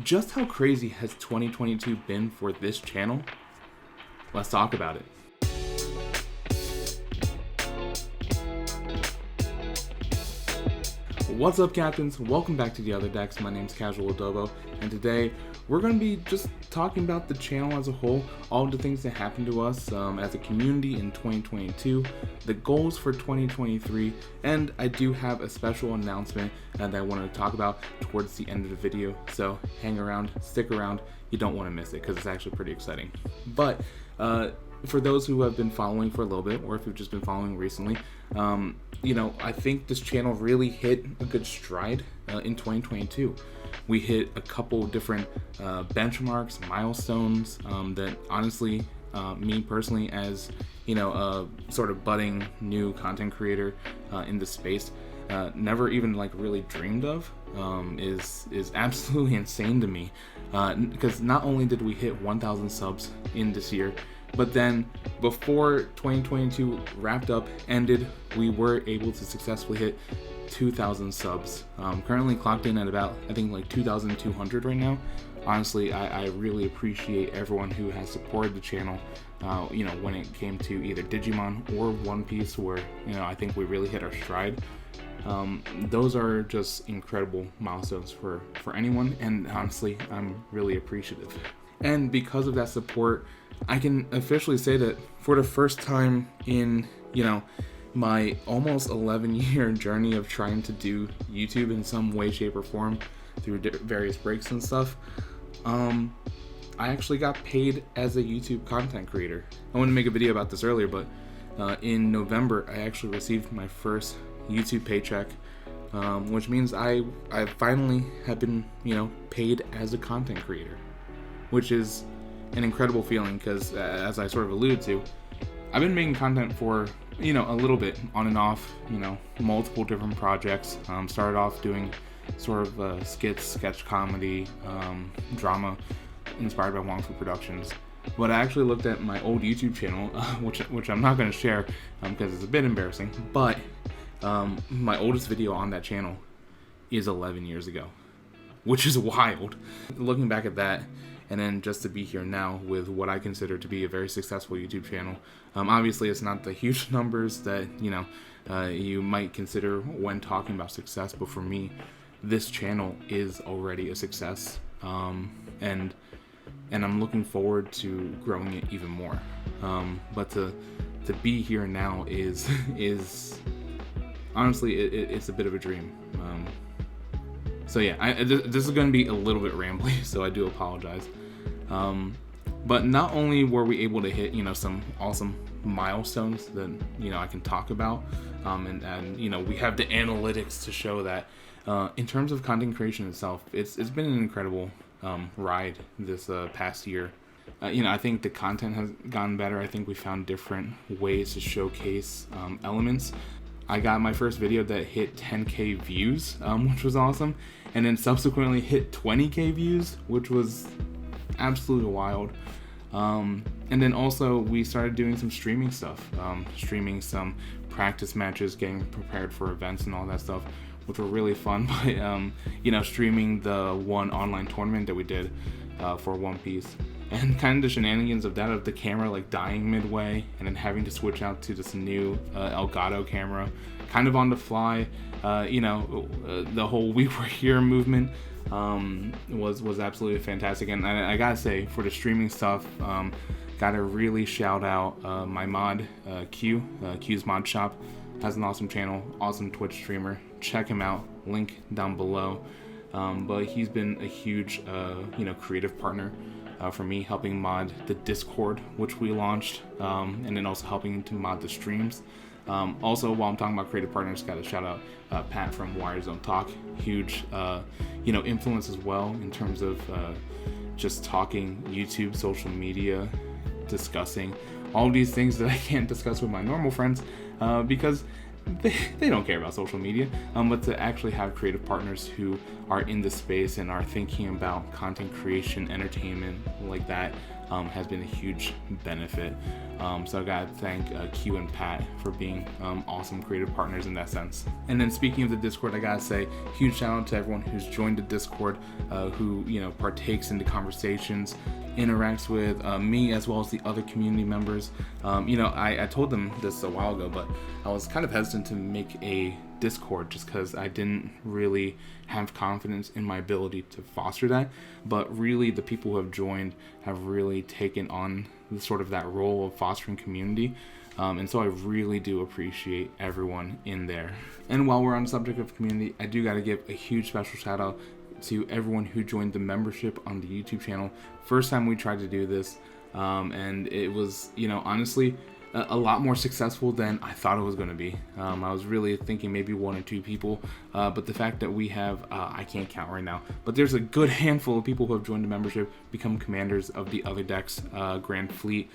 Just how crazy has 2022 been for this channel? Let's talk about it. What's up, captains? Welcome back to the other decks. My name's Casual Adobo, and today we're going to be just talking about the channel as a whole, all the things that happened to us as a community in 2022, the goals for 2023, and I do have a special announcement that I wanted to talk about towards the end of the video, so hang around, stick around, you don't want to miss it because it's actually pretty exciting. But for those who have been following for a little bit, or if you've just been following recently, I think this channel really hit a good stride in 2022. We hit a couple different benchmarks, milestones that honestly, me personally, as a sort of budding new content creator in the space, never even really dreamed of, is absolutely insane to me. Because not only did we hit 1,000 subs in this year, but then before 2022 wrapped up, ended, we were able to successfully hit 2,000 subs. Currently clocked in at about, I think 2,200 right now. Honestly, I really appreciate everyone who has supported the channel, when it came to either Digimon or One Piece, where, I think we really hit our stride. Those are just incredible milestones for anyone, and honestly, I'm really appreciative. And because of that support, I can officially say that for the first time in, my almost 11-year journey of trying to do YouTube in some way, shape, or form through various breaks and stuff, I actually got paid as a YouTube content creator. I wanted to make a video about this earlier, but in November, I actually received my first YouTube paycheck, which means I finally have been, paid as a content creator, which is an incredible feeling because, as I sort of alluded to, I've been making content for, a little bit on and off, multiple different projects. Started off doing sort of skits, sketch comedy, drama inspired by Wong Fu Productions. But I actually looked at my old YouTube channel, which I'm not going to share because it's a bit embarrassing, but my oldest video on that channel is 11 years ago, which is wild. Looking back at that, and then just to be here now with what I consider to be a very successful YouTube channel. Obviously, it's not the huge numbers that, you might consider when talking about success, but for me, this channel is already a success. And I'm looking forward to growing it even more. But to be here now is honestly, it's a bit of a dream. So yeah, this is going to be a little bit rambly, so I do apologize. But not only were we able to hit, some awesome milestones that, I can talk about, and we have the analytics to show that, in terms of content creation itself, it's been an incredible ride this past year. I think the content has gotten better. I think we found different ways to showcase elements. I got my first video that hit 10K views, which was awesome, and then subsequently hit 20K views, which was absolutely wild. And then also we started doing some streaming stuff, streaming some practice matches, getting prepared for events and all that stuff, which were really fun. But streaming the one online tournament that we did for One Piece, and kind of the shenanigans of that, of the camera dying midway and then having to switch out to this new Elgato camera kind of on the fly. The whole "we were here" movement was absolutely fantastic. And I gotta say, for the streaming stuff, gotta really shout out my mod, Q's Mod Shop. Has an awesome channel, awesome Twitch streamer. Check him out, link down below. But he's been a huge creative partner for me, helping mod the Discord, which we launched, and then also helping to mod the streams. Also, while I'm talking about creative partners, got to shout out Pat from Wire Zone Talk. Huge influence as well in terms of just talking YouTube, social media, discussing all these things that I can't discuss with my normal friends because they don't care about social media, but to actually have creative partners who are in the space and are thinking about content creation, entertainment like that, has been a huge benefit. So I gotta thank Q and Pat for being awesome creative partners in that sense. And then speaking of the Discord, I gotta say huge shout out to everyone who's joined the Discord, who partakes in the conversations, interacts with me as well as the other community members. I told them this a while ago, but I was kind of hesitant to make a Discord just because I didn't really have confidence in my ability to foster that. But really, the people who have joined have really taken on sort of that role of fostering community. And so I really do appreciate everyone in there. And while we're on the subject of community, I do got to give a huge special shout out to everyone who joined the membership on the YouTube channel. First time we tried to do this, and it was, honestly, a lot more successful than I thought it was going to be. I was really thinking maybe 1 or 2 people, but the fact that we have, I can't count right now, but there's a good handful of people who have joined the membership, become commanders of the Other Decks Grand Fleet.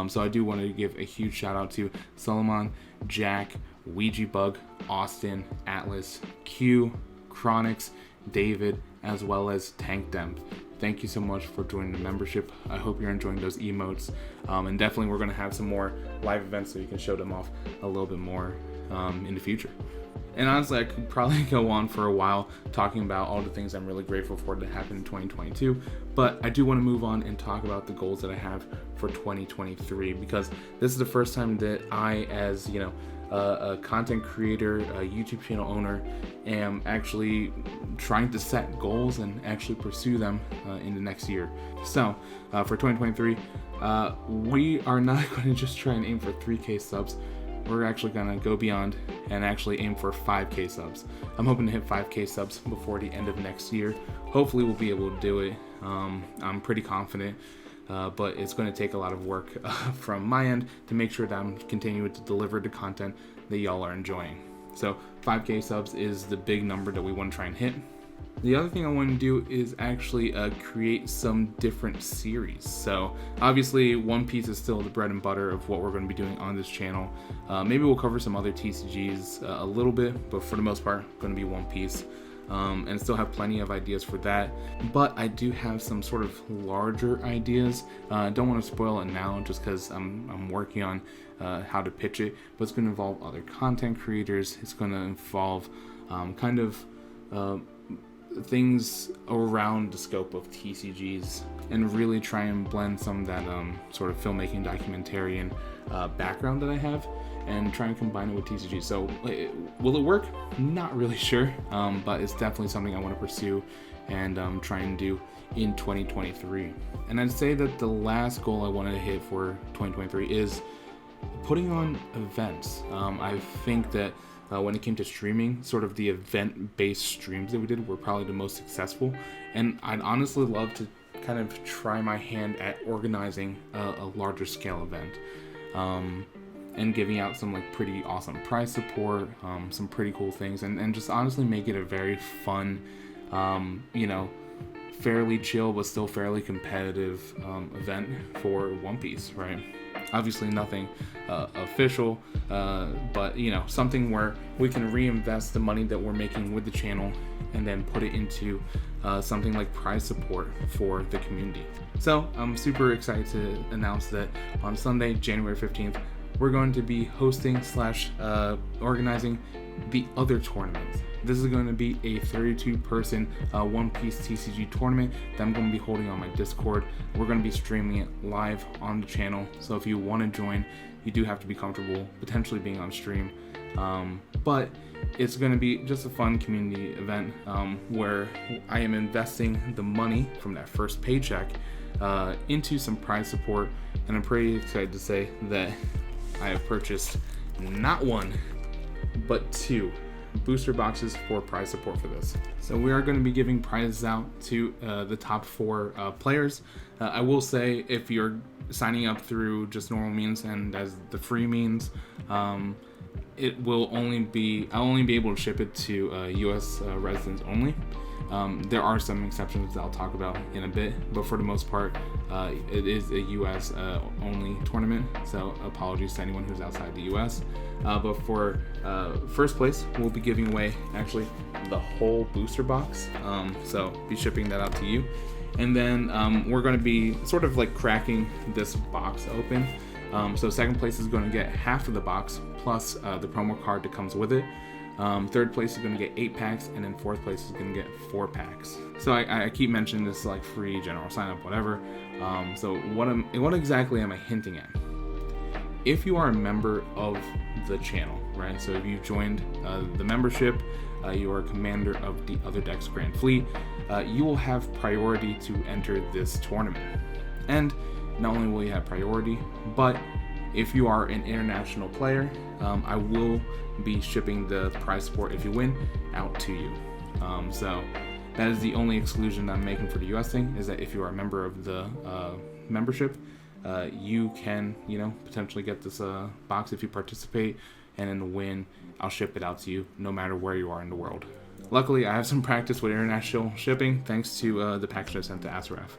So I do want to give a huge shout out to Solomon, Jack, Ouija Bug, Austin, Atlas, Q, Chronix, David, as well as Tank Demp. Thank you so much for joining the membership. I hope you're enjoying those emotes. And definitely we're going to have some more live events so you can show them off a little bit more in the future. And honestly, I could probably go on for a while talking about all the things I'm really grateful for that happened in 2022. But I do want to move on and talk about the goals that I have for 2023, because this is the first time that I, as a content creator, a YouTube channel owner, am actually trying to set goals and actually pursue them in the next year. So for 2023, we are not going to just try and aim for 3K subs. We're actually going to go beyond and actually aim for 5K subs. I'm hoping to hit 5K subs before the end of next year. Hopefully we'll be able to do it. I'm pretty confident. But it's going to take a lot of work from my end to make sure that I'm continuing to deliver the content that y'all are enjoying. So 5K subs is the big number that we want to try and hit. The other thing I want to do is actually create some different series. So obviously One Piece is still the bread and butter of what we're going to be doing on this channel. Maybe we'll cover some other TCGs a little bit, but for the most part, going to be One Piece. And still have plenty of ideas for that, but I do have some sort of larger ideas. I don't want to spoil it now just because I'm working on how to pitch it, but it's going to involve other content creators. It's going to involve things around the scope of TCGs, and really try and blend some of that sort of filmmaking documentarian background that I have, and try and combine it with TCG. So will it work? Not really sure, but it's definitely something I want to pursue and try and do in 2023. And I'd say that the last goal I wanted to hit for 2023 is putting on events. I think that when it came to streaming, sort of the event-based streams that we did were probably the most successful, and I'd honestly love to kind of try my hand at organizing a larger scale event. And giving out some pretty awesome prize support, some pretty cool things, and just honestly make it a very fun, fairly chill but still fairly competitive event for One Piece, right? Obviously nothing official, but something where we can reinvest the money that we're making with the channel and then put it into something like prize support for the community. So I'm super excited to announce that on Sunday, January 15th, we're going to be hosting / organizing the Other Tournament. This is going to be a 32-person One Piece TCG tournament that I'm going to be holding on my Discord. We're going to be streaming it live on the channel, so if you want to join, you do have to be comfortable potentially being on stream. But it's going to be just a fun community event where I am investing the money from that first paycheck into some prize support, and I'm pretty excited to say that I have purchased not 1, but 2 booster boxes for prize support for this. So we are going to be giving prizes out to the top 4 players. I will say, if you're signing up through just normal means and as the free means, it will I'll only be able to ship it to US residents only. There are some exceptions that I'll talk about in a bit, but for the most part, it is a US only tournament, so apologies to anyone who's outside the US. But for first place, we'll be giving away actually the whole booster box, so be shipping that out to you. And then we're going to be sort of like cracking this box open. So second place is going to get half of the box plus the promo card that comes with it. Third place is going to get 8 packs, and then fourth place is going to get 4 packs. So I keep mentioning this like free general sign up, whatever. So what exactly am I hinting at? If you are a member of the channel, right? So if you joined the membership, you are a commander of the Other Decks Grand Fleet, you will have priority to enter this tournament. And not only will you have priority, but if you are an international player, I will be shipping the prize support if you win out to you. So that is the only exclusion I'm making for the US thing, is that if you are a member of the membership, you can, potentially get this box if you participate, and in the win, I'll ship it out to you no matter where you are in the world. Luckily, I have some practice with international shipping thanks to the package I sent to Asraf.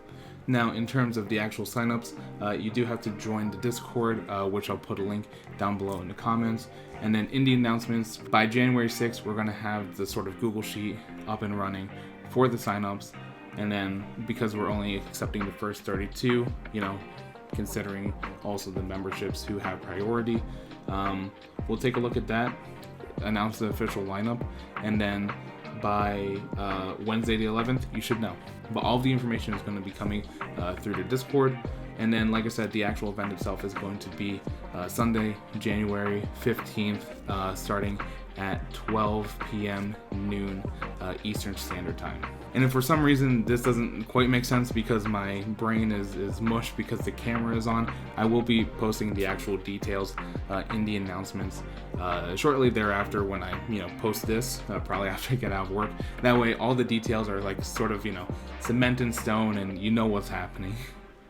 Now, in terms of the actual signups, you do have to join the Discord, which I'll put a link down below in the comments. And then in the announcements, by January 6th, we're going to have the sort of Google Sheet up and running for the signups. And then because we're only accepting the first 32, considering also the memberships who have priority, we'll take a look at that, announce the official lineup, and then by Wednesday the 11th, you should know. But all of the information is going to be coming through the Discord. And then, like I said, the actual event itself is going to be Sunday, January 15th, starting at 12 p.m. noon Eastern Standard Time. And if for some reason this doesn't quite make sense because my brain is mush because the camera is on, I will be posting the actual details in the announcements shortly thereafter when I post this, probably after I get out of work. That way all the details are like sort of cement in stone, and you know what's happening.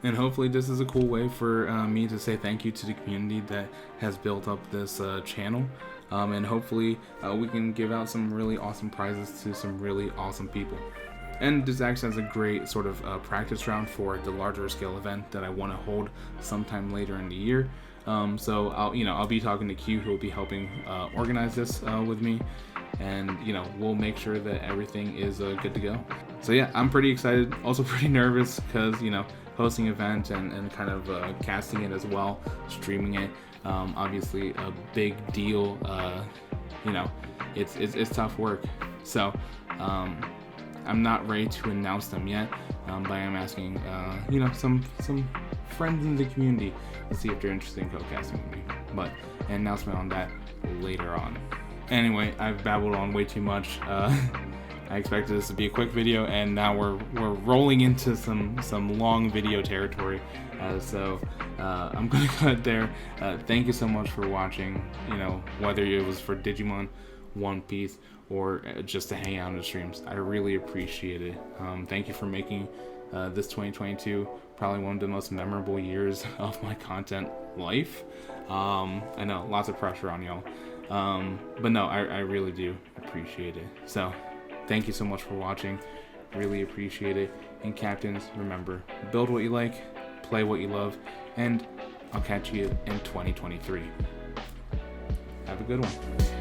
And hopefully this is a cool way for me to say thank you to the community that has built up this channel. And hopefully we can give out some really awesome prizes to some really awesome people. And this acts as a great sort of practice round for the larger scale event that I want to hold sometime later in the year. So I'll be talking to Q, who will be helping organize this with me, and we'll make sure that everything is good to go. So yeah, I'm pretty excited, also pretty nervous because hosting event and kind of casting it as well, streaming it, obviously a big deal. It's tough work. So I'm not ready to announce them yet, but I am asking some friends in the community to see if they're interested in co-casting with me. But an announcement on that later on. Anyway, I've babbled on way too much. I expected this to be a quick video, and now we're rolling into some long video territory. So I'm gonna cut there. Thank you so much for watching. Whether it was for Digimon, One Piece, or just to hang out in the streams, I really appreciate it. Thank you for making this 2022 probably one of the most memorable years of my content life. I know, lots of pressure on y'all, but no, I really do appreciate it. So thank you so much for watching. Really appreciate it. And captains, remember, build what you like, play what you love, and I'll catch you in 2023. Have a good one.